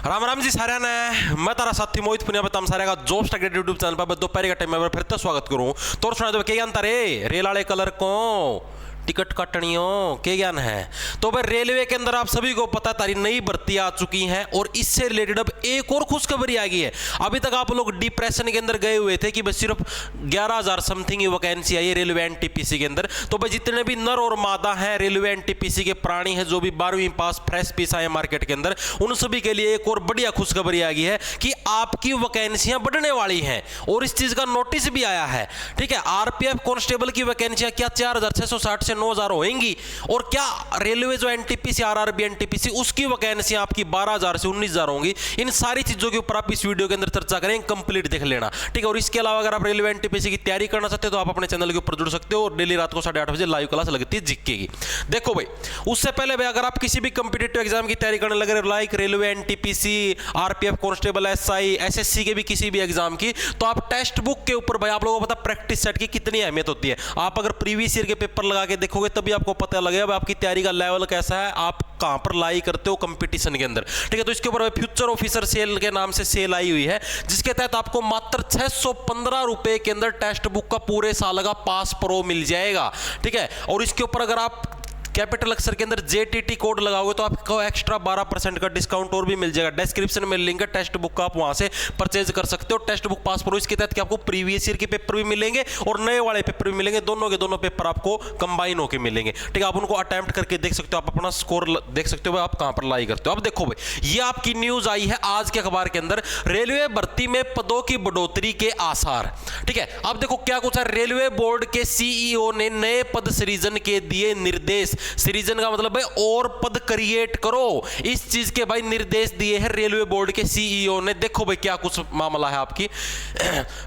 राम राम जी सारे ने मैं तारा साथी मोहित पुनिया बताम सारे का जोश टक यूट्यूब चैनल पर दोपहर का टाइम में फिर तो स्वागत करूं। तो सुना दो क्या जानता रे रेल वाले कलर को टिकट कटनियों के ज्ञान है। तो भाई रेलवे के अंदर आप सभी को पता तारी नई भर्ती आ चुकी है और इससे रिलेटेड अब एक और खुशखबरी आ गई है। अभी तक आप लोग डिप्रेशन के अंदर गए हुए थे कि बस सिर्फ 11,000 समथिंग ही वैकेंसी आई है रेलवे एनटीपीसी के अंदर। तो भाई जितने भी नर और मादा हैं रेलवे एनटीपीसी के प्राणी हैं जो भी 12वीं पास फ्रेश पीस आए मार्केट के अंदर, उन सभी के लिए एक और बढ़िया खुशखबरी आ गई है कि आपकी वैकेंसियां बढ़ने वाली हैं और इस चीज का नोटिस भी आया है। ठीक है, आरपीएफ कांस्टेबल की वैकेंसियां क्या 4,660 से 9,000 होंगी और क्या रेलवे जो एनटीपीसी आरआरबी एनटीपीसी उसकी वैकेंसियां आपकी 12,000 से 19,000 होंगी। इन सारी चीजों के ऊपर आप इस वीडियो के अंदर चर्चा करेंगे, कंप्लीट देख लेना। ठीक है, और इसके अलावा अगर आप रेलवे एनटीपीसी की तैयारी करना चाहते हो तो आप अपने चैनल के ऊपर जुड़ सकते हो और डेली रात को 8:30 बजे लाइव क्लास लगती है जीके की। देखो भाई, उससे पहले भाई अगर आप किसी भी कंपीटिटिव एग्जाम की तैयारी करने लगे like railway NTPC RPF constable SI SSC के भी किसी भी एग्जाम की, तो आप टेक्स्ट बुक के ऊपर भाई आप लोगों को पता प्रैक्टिस सेट की कितनी अहमियत होती है। आप अगर प्रीवियस ईयर के पेपर लगा के देखोगे तभी आपको पता लगेगा आपकी तैयारी का लेवल कैसा है, आप कहां पर लाई करते हो कंपटीशन के अंदर। ठीक है, तो इसके ऊपर फ्यूचर ऑफिसर सेल के नाम से सेल आई हुई है जिसके तहत आपको मात्र 615 रुपए के अंदर टेक्स्ट बुक का पूरे साल का पास प्रो मिल जाएगा। ठीक है, और इसके ऊपर अगर आप कैपिटल अक्षर के अंदर जेटीटी कोड लगाओगे तो आपको एक्स्ट्रा 12% का डिस्काउंट और भी मिल जाएगा। डिस्क्रिप्शन में लिंक है, टेक्स्ट बुक का आप वहां से परचेज कर सकते हो। टेक्स्ट बुक पास प्रो इसके तहत कि आपको प्रीवियस ईयर के पेपर भी मिलेंगे और नए वाले पेपर भी मिलेंगे, दोनों के दोनों पेपर आपको कंबाइन होकर मिलेंगे। ठीक है, आप उनको अटेम्प्ट करके देख सकते हो, आप अपना स्कोर देख सकते हो आप कहां पर लाई करते हो। अब देखो भाई, ये आपकी न्यूज आई है आज के अखबार के अंदर, रेलवे भर्ती में पदों की बढ़ोतरी के आसार। ठीक है, अब देखो क्या कुछ है। रेलवे बोर्ड के सीईओ ने नए पद सृजन के दिए निर्देश। सृजन का मतलब भाई और पद क्रिएट करो, इस चीज के भाई निर्देश दिए हैं रेलवे बोर्ड के सीईओ ने। देखो भाई क्या कुछ मामला है आपकी।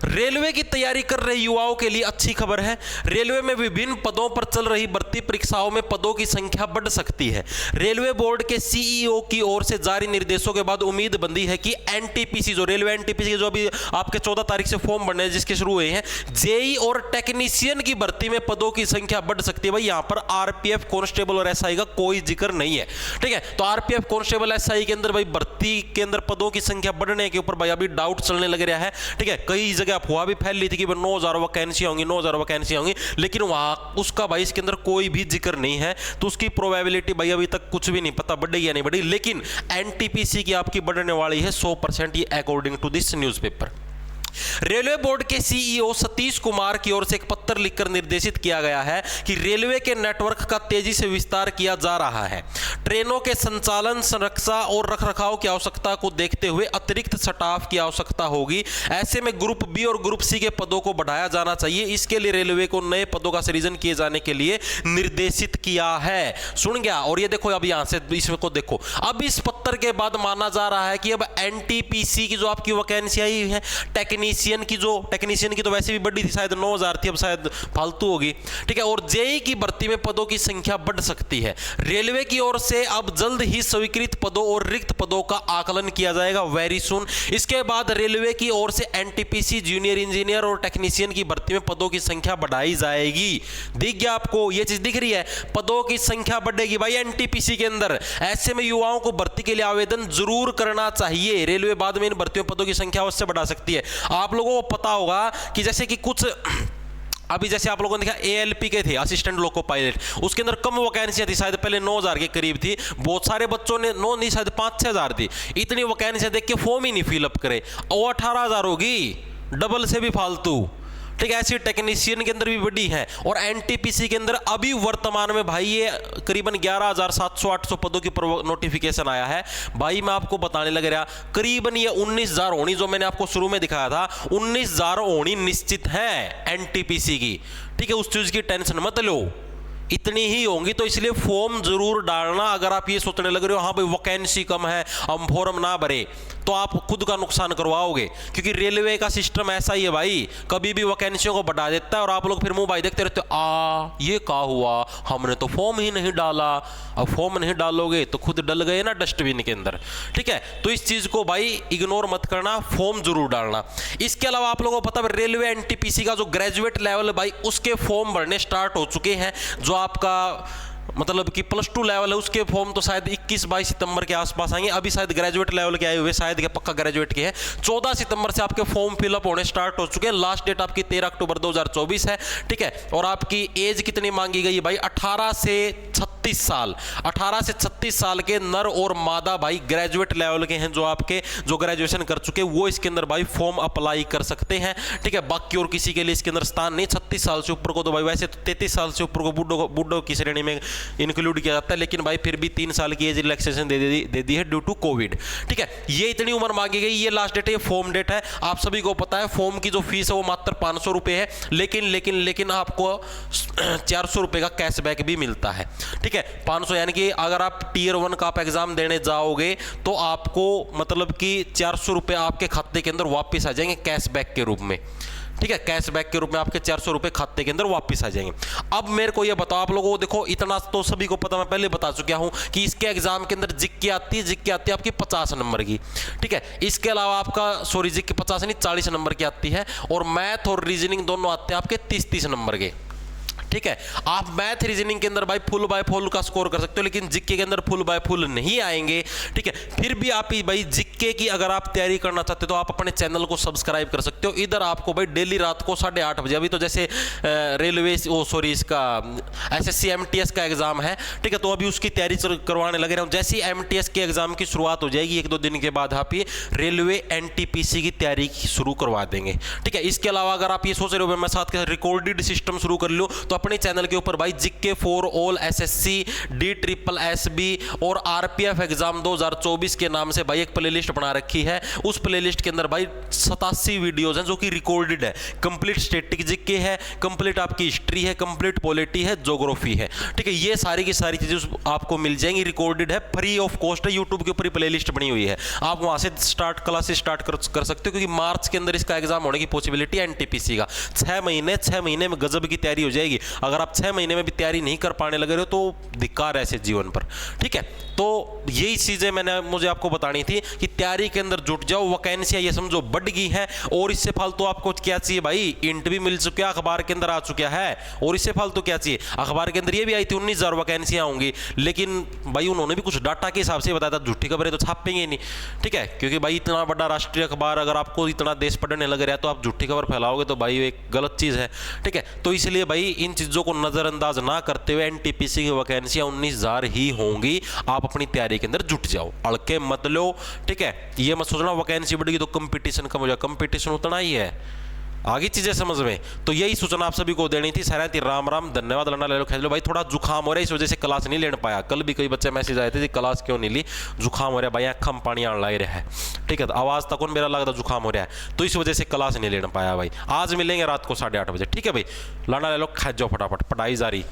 रेलवे की तैयारी कर रहे युवाओं के लिए अच्छी खबर है। रेलवे में विभिन्न पदों पर चल रही भर्ती परीक्षाओं में पदों की संख्या बढ़ सकती है। रेलवे बोर्ड के सीईओ की ओर से जारी निर्देशों के बाद उम्मीद बंदी है कि एनटीपीसी जो रेलवे एनटीपीसी जो अभी आपके 14 तारीख से फॉर्म भरने जिसके शुरू हुए हैं, जेई और टेक्नीशियन की भर्ती में पदों की संख्या बढ़ सकती है। भाई यहां पर आरपीएफ कांस्टेबल और एसआई का कोई जिक्र नहीं है। ठीक है, तो आरपीएफ कांस्टेबल एसआई के अंदर भाई भर्ती के अंदर पदों की संख्या बढ़ने के ऊपर भाई अभी डाउट चलने लग रहा है। ठीक है, कई जगह अफवाह भी फैल रही थी कि 9,000 वैकेंसियां होंगी, 9,000 वैकेंसियां होंगी, लेकिन वहां उसका भाई इसके अंदर कोई भी जिक्र नहीं है। तो उसकी प्रोबेबिलिटी भाई अभी तक कुछ भी नहीं पता बढ़ेगी या नहीं बढ़ेगी, लेकिन एनटीपीसी की आपकी बढ़ने वाली है 100%, ये according to this newspaper. Railway board के सीईओ सतीश कुमार की ओर से एक पत्र लिखकर निर्देशित किया गया है कि रेलवे के नेटवर्क का तेजी से विस्तार किया जा रहा है। ट्रेनों के संचालन, संरक्षा और रखरखाव की आवश्यकता को देखते हुए अतिरिक्त स्टाफ की आवश्यकता होगी। ऐसे में ग्रुप बी और ग्रुप सी के पदों को बढ़ाया जाना चाहिए। इसके लिए रेलवे को नए पदों का सृजन किए जाने के लिए निर्देशित किया है। सुन गया। और ये देखो अब यहां से इसको देखो, अब इस पत्र के बाद माना जा रहा है कि अब एनटीपीसी की जो आपकी वैकेंसी आई है, टेक्नीशियन की तो वैसे भी बढ़ी थी, शायद 9,000 थी, अब शायद फालतू होगी। ठीक है, और जेई की भर्ती में पदों की संख्या बढ़ सकती है। रेलवे की ओर से अब जल्द ही स्वीकृत पदों और रिक्त पदों का आकलन किया जाएगा, वेरी सुन। इसके बाद रेलवे की ओर से एनटीपीसी जूनियर इंजीनियर और टेक्नीशियन की भर्ती में पदों की संख्या बढ़ाई जाएगी। दिख गया आपको, ये चीज दिख रही है, पदों की संख्या बढ़ेगी भाई एनटीपीसी के अंदर। ऐसे में युवाओं को भर्ती के लिए आवेदन जरूर करना चाहिए। रेलवे बाद में इन भर्तियों पदों की संख्या अवश्य बढ़ा सकती है। आप लोगों को पता होगा कि जैसे कि कुछ अभी जैसे आप लोगों ने देखा एएलपी के थे असिस्टेंट लोको पायलट, उसके अंदर कम वैकेंसियां थी, शायद पहले 9,000 के करीब थी। बहुत सारे बच्चों ने 9 नहीं शायद 5-6,000 थी। इतनी वैकेंसियां देख के फॉर्म ही नहीं फिलअप करे, और 18,000 होगी, डबल से भी फालतू। ठीक है, ऐसी टेक्नीशियन के अंदर भी बड़ी है। और एनटीपीसी के अंदर अभी वर्तमान में भाई ये करीबन 11,700-800 पदों की नोटिफिकेशन आया है। भाई मैं आपको बताने लग रहा, करीबन ये 19,000 होनी जो मैंने आपको शुरू में दिखाया था, 19,000 होनी निश्चित है एनटीपीसी की। ठीक है, उस चीज की टेंशन मत लो, इतनी ही होंगी। तो इसलिए फॉर्म जरूर डालना। अगर आप ये सोचने लग रहे हो हाँ भाई वैकेंसी कम है हम फॉर्म ना भरे, तो आप खुद का नुकसान करवाओगे, क्योंकि रेलवे का सिस्टम ऐसा ही है भाई, कभी भी वैकेंसियों को बढ़ा देता है और आप लोग फिर मुंह भाई देखते रहते हो, ये क्या हुआ, हमने तो फॉर्म ही नहीं डाला। अब फॉर्म नहीं डालोगे तो खुद डल गए ना डस्टबिन के अंदर। ठीक है, तो इस चीज को भाई इग्नोर मत करना, फॉर्म जरूर डालना। इसके अलावा आप लोगों को पता है रेलवे एनटीपीसी का जो ग्रेजुएट लेवल भाई उसके फॉर्म भरने स्टार्ट हो चुके हैं। जो आपका मतलब कि +2 लेवल है उसके फॉर्म तो शायद 21-22 सितंबर के आसपास आएंगे। अभी शायद ग्रेजुएट लेवल के आए हुए, शायद के पक्का ग्रेजुएट के हैं। 14 सितंबर से आपके फॉर्म फिलअप होने स्टार्ट हो चुके हैं। लास्ट डेट आपकी 13 अक्टूबर 2024 है, ठीक है। और आपकी एज कितनी मांगी गई है भाई? 18 से 36 साल। 18 से 36 साल के नर और मादा भाई ग्रेजुएट लेवल के हैं, जो ग्रेजुएशन कर चुके वो इसके अंदर भाई फॉर्म अप्लाई कर सकते हैं, ठीक है। बाकी और किसी के लिए इसके अंदर स्थान नहीं। 36 साल से ऊपर को तो भाई, वैसे तो 33 साल से ऊपर को बूढ़ों की श्रेणी में इंक्लूड किया जाता है, लेकिन भाई फिर भी 3 साल की एज रिलैक्सेशन दे दी है ड्यू टू कोविड, ठीक है। ये इतनी उम्र मांगी गई, ये लास्ट डेट है, ये फॉर्म डेट है। आप सभी को पता है फॉर्म की जो फीस है वो मात्र 500 रुपए है, लेकिन आपको 400 रुपए का कैशबैक भी मिलता है, ठीक है। 500 यानी कि अगर आप Tier 1 का आप एग्जाम देने जाओगे तो आपको मतलब कि 400 रुपए आपके खाते के अंदर वापस आ जाएंगे कैशबैक के रूप में, ठीक है। कैशबैक के रूप में आपके 400 रुपए खाते के अंदर वापस आ जाएंगे। अब मेरे को ये बताओ आप लोगों को, देखो इतना तो सभी को पता, मैं पहले बता चुका हूं कि इसके एग्जाम के अंदर जीके आती है आपकी 50 नंबर की, ठीक है। इसके अलावा आपका जीके 50 नहीं 40 नंबर की आती है, और मैथ और रीजनिंग दोनों आते हैं आपके 30-30 नंबर के, ठीक है। आप मैथ रीजनिंग के अंदर भाई फुल बाय फुल का स्कोर कर सकते हो, लेकिन जीके के अंदर फुल बाय फुल नहीं आएंगे, ठीक है। फिर भी आप भाई जीके की अगर आप तैयारी करना चाहते हो तो आप अपने चैनल को सब्सक्राइब कर सकते हो। इधर आपको भाई डेली रात को 8:30 बजे, अभी तो जैसे रेलवे इसका SSC MTS का एग्जाम है, ठीक है, तो अभी उसकी तैयारी करवाने लगे रहे। जैसे ही MTS के एग्जाम की शुरुआत हो जाएगी 1-2 दिन के बाद आप ये रेलवे NTPC की तैयारी शुरू करवा देंगे, ठीक है। इसके अलावा अगर आप ये सोच रहे हो मैं साथ के रिकॉर्डेड सिस्टम शुरू कर लूँ, तो अपने चैनल के ऊपर भाई GK for all SSC DSSB और RPF एग्जाम 2024 के नाम से भाई एक प्लेलिस्ट बना रखी है। उस प्लेलिस्ट के अंदर भाई 87 वीडियोस हैं जो कि रिकॉर्डेड है। कंप्लीट स्टैटिक जीके है, कंप्लीट आपकी हिस्ट्री है, कंप्लीट पॉलिटी है, ज्योग्राफी है, ठीक है। ये सारी की सारी चीजें आपको मिल जाएंगी, रिकॉर्डेड है, फ्री ऑफ कॉस्ट है। यूट्यूब के ऊपर ही प्लेलिस्ट बनी हुई है, आप वहां से क्लासेस स्टार्ट कर सकते हो, क्योंकि मार्च के अंदर इसका एग्जाम होने की पॉसिबिलिटी है NTPC का। 6 महीने में गजब की तैयारी हो जाएगी। अगर आप 6 महीने में भी तैयारी नहीं कर पाने लगे हो तो धिक्कार है ऐसे जीवन पर, ठीक है। तो यही चीजें मुझे आपको बतानी थी कि तैयारी के अंदर जुट जाओ। वैकेंसियां ये समझो बढ़ गई है, और इससे फालतू आपको क्या चाहिए भाई? इंट भी मिल चुका है, अखबार के अंदर आ चुका है, और इससे फालतू क्या चाहिए? अखबार के अंदर ये भी आई थी 19,000 वैकेंसियां होंगी, लेकिन भाई उन्होंने भी कुछ डाटा के हिसाब से बताया था, झूठी खबरें तो छापेंगे नहीं, ठीक है। क्योंकि भाई इतना बड़ा राष्ट्रीय अखबार, अगर आपको इतना देश पढ़ने लग रहा है तो आप झूठी खबर फैलाओगे तो भाई एक गलत चीज है, ठीक है। तो इसलिए भाई इन चीजों को नजरअंदाज ना करते हुए NTPC की वैकेंसियां 19,000 ही होंगी। आप अपनी तैयारी के अंदर जुट जाओ, अड़के मत लो, ठीक है। ये मत सोचना वैकेंसी बढ़ेगी तो कंपटीशन कम हो जाएगा, कंपटीशन उतना ही है, आगे चीजें समझ में। तो यही सूचना आप सभी को देनी थी। सारा थी राम धन्यवाद। लड़ना ले लो खेल लो भाई। थोड़ा जुकाम हो रहा है, इस वजह से क्लास नहीं ले पाया। कल भी कई बच्चे मैसेज आए थे क्लास क्यों नहीं ली, जुकाम हो रहा है भाई, आँख में पानी आने लग रहा है, ठीक है। तो आवाज तक मेरा लगता जुकाम हो रहा है, तो इस वजह से क्लास नहीं ले पाया भाई। आज मिलेंगे रात को 8:30 बजे, ठीक है भाई। लड़ना ले लो, खा जाओ फटाफट, पढ़ाई जारी।